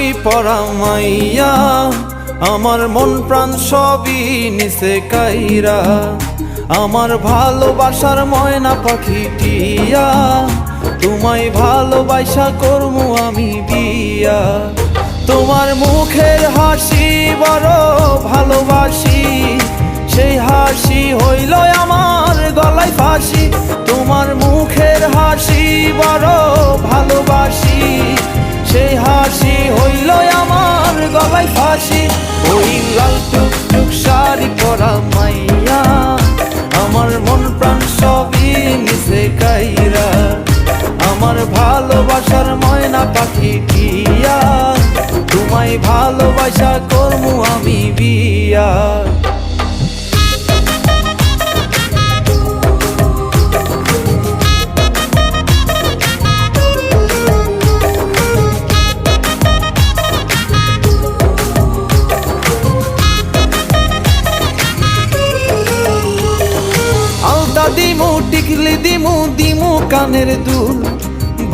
শাড়ি পরা মাইয়া, আমার মন প্রাণ সবই নিছে কাইরা। আমার ভালোবাসার ময়না পাখি টিয়া, তোমায় ভালোবাসা করমু আমি বিয়া। তোমার মুখের হাসি বড় ভালোবাসি, সেই হাসি হইল আমার গলায় ফাঁসি। তোমার মুখের হাসি বড় ভালোবাসি, সেই হাসি হইল আমার গলায় ফাঁসি। ওই লাল টুকটুক শাড়ি পরা মাইয়া, আমার মন প্রাণ সবই নিছে কাইরা। আমার ভালোবাসার ময়না পাখি টিয়া, তোমায় ভালোবাসা করমু আমি বিয়া। আলতা দিমু টিকলি দিমু দিমু কানের দুল,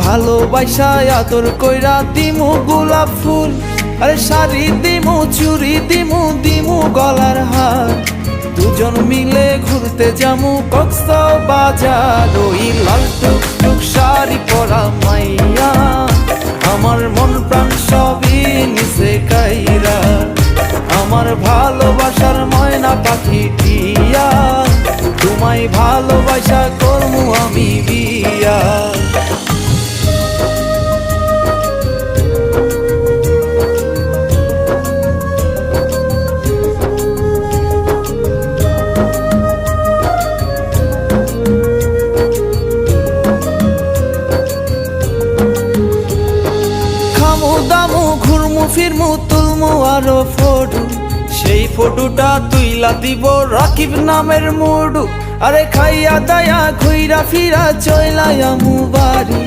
ভালোবাসা আদর কইরা দিমু গোলাপ ফুল। আরে শাড়ি দিমু চুড়ি দিমু দিমু গলার হার, দুজন মিলে ঘুরতে যামু কক্সবাজার। ওই লাল টুকটুক শাড়ি পরা মাইয়া, আমার মন প্রাণ সবই নিছে কাইরা। আমার ভালোবাসার ময়না পাখি টিয়া, তোমায় ভালোবাসা করমু আমি বিয়া। খামু দামু ঘুরমু ফিরমু তুলমু আরো ফটো, সেই ফটোটা তুইলা দিব রাকিব নামের মুডু। আরে খাইয়া দায়া ঘুইরা ফিরা চইলায়ামু বাড়ি,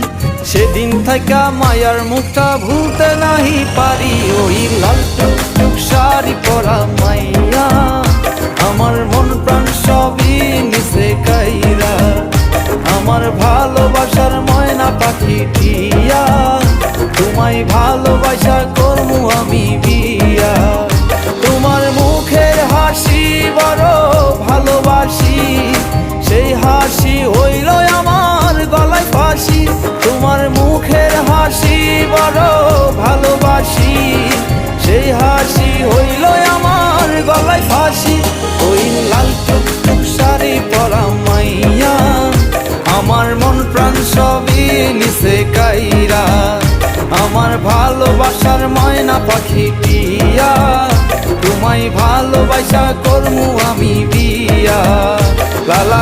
সেদিন থাইকা মায়ার মুখটা ভুলতে নাহি পারি। ওই লাল টুকটুক শাড়ি পরা মাইয়া, আমার মন প্রাণ সবই নিছে কাইরা। আমার ভালোবাসার ময়না পাখি টিয়া, তোমায় ভালোবাসা করমু আমি বিয়া। তোমার মুখের হাসি বড় ভালোবাসি, সেই হাসি হইল আমার গলায় ফাঁসি। তোমার মুখের হাসি বড় ভালোবাসি, সেই হাসি হইল আমার গলায় ফাঁসি। ওই লাল টুকটুক শাড়ি পরা মাইয়া, আমার মন প্রাণ সবই নিছে কাইরা। আমার ভালোবাসার ময়না পাখি টিয়া, তোমায় ভালোবাসা করমু আমি বিয়া। লালা